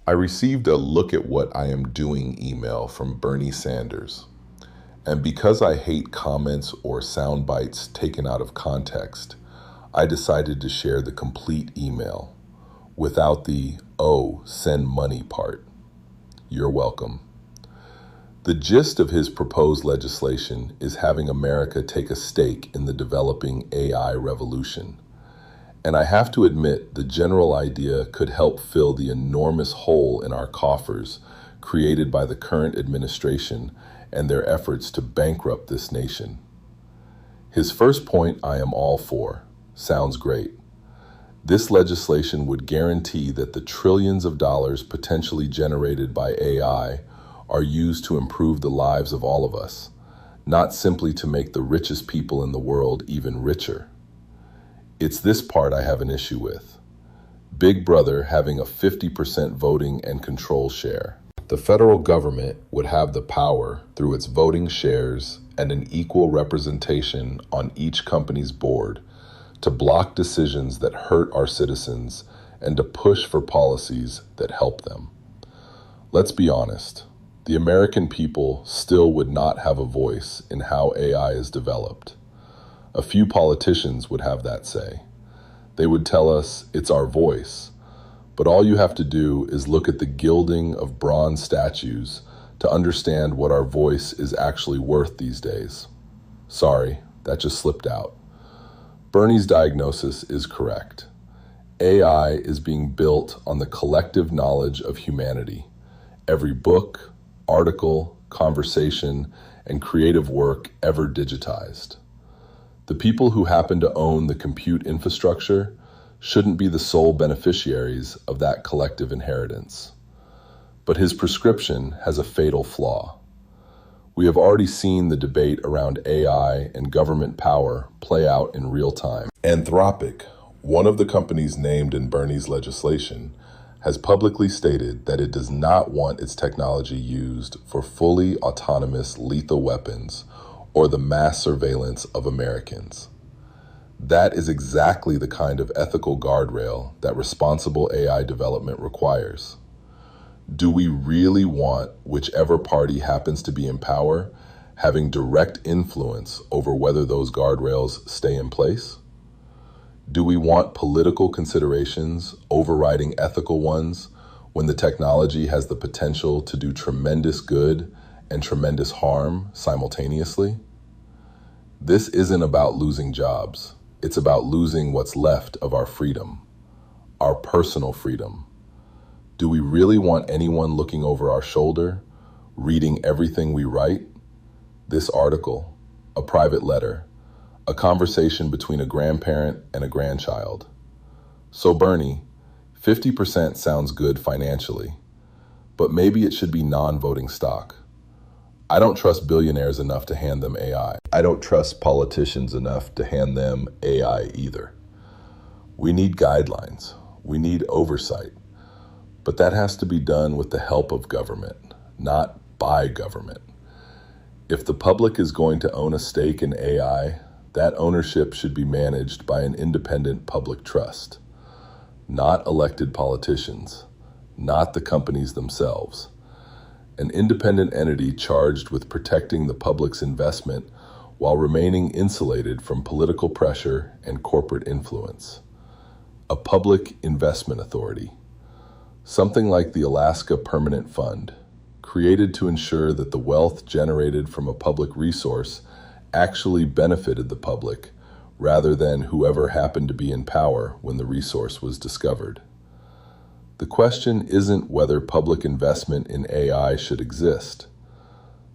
I received a look at what I am doing email from Bernie Sanders. And because I hate comments or sound bites taken out of context, I decided to share the complete email without the, oh, send money part. You're welcome. The gist of his proposed legislation is having America take a stake in the developing AI revolution. And I have to admit, the general idea could help fill the enormous hole in our coffers created by the current administration and their efforts to bankrupt this nation. His first point I am all for. Sounds great. This legislation would guarantee that the trillions of dollars potentially generated by AI are used to improve the lives of all of us, not simply to make the richest people in the world even richer. It's this part I have an issue with. Big Brother having a 50% voting and control share. The federal government would have the power through its voting shares and an equal representation on each company's board to block decisions that hurt our citizens and to push for policies that help them. Let's be honest, the American people still would not have a voice in how AI is developed. A few politicians would have that say. They would tell us it's our voice, but all you have to do is look at the gilding of bronze statues to understand what our voice is actually worth these days. Sorry, that just slipped out. Bernie's diagnosis is correct. AI is being built on the collective knowledge of humanity. Every book, article, conversation, and creative work ever digitized. The people who happen to own the compute infrastructure shouldn't be the sole beneficiaries of that collective inheritance. But his prescription has a fatal flaw. We have already seen the debate around AI and government power play out in real time. Anthropic, one of the companies named in Bernie's legislation, has publicly stated that it does not want its technology used for fully autonomous lethal weapons or the mass surveillance of Americans. That is exactly the kind of ethical guardrail that responsible AI development requires. Do we really want whichever party happens to be in power having direct influence over whether those guardrails stay in place? Do we want political considerations overriding ethical ones when the technology has the potential to do tremendous good and tremendous harm simultaneously? This isn't about losing jobs. It's about losing what's left of our freedom, our personal freedom. Do we really want anyone looking over our shoulder, reading everything we write? This article, a private letter, a conversation between a grandparent and a grandchild. So Bernie, 50% sounds good financially, but maybe it should be non-voting stock. I don't trust billionaires enough to hand them AI. I don't trust politicians enough to hand them AI either. We need guidelines. We need oversight. But that has to be done with the help of government, not by government. If the public is going to own a stake in AI, that ownership should be managed by an independent public trust, not elected politicians, not the companies themselves. An independent entity charged with protecting the public's investment while remaining insulated from political pressure and corporate influence. A public investment authority. Something like the Alaska Permanent Fund, created to ensure that the wealth generated from a public resource actually benefited the public rather than whoever happened to be in power when the resource was discovered. The question isn't whether public investment in AI should exist.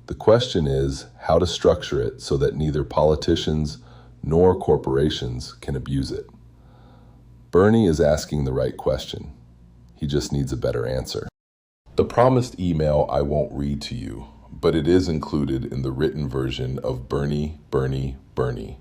The question is how to structure it so that neither politicians nor corporations can abuse it. Bernie is asking the right question. He just needs a better answer. The promised email I won't read to you, but it is included in the written version of Bernie, Bernie, Bernie.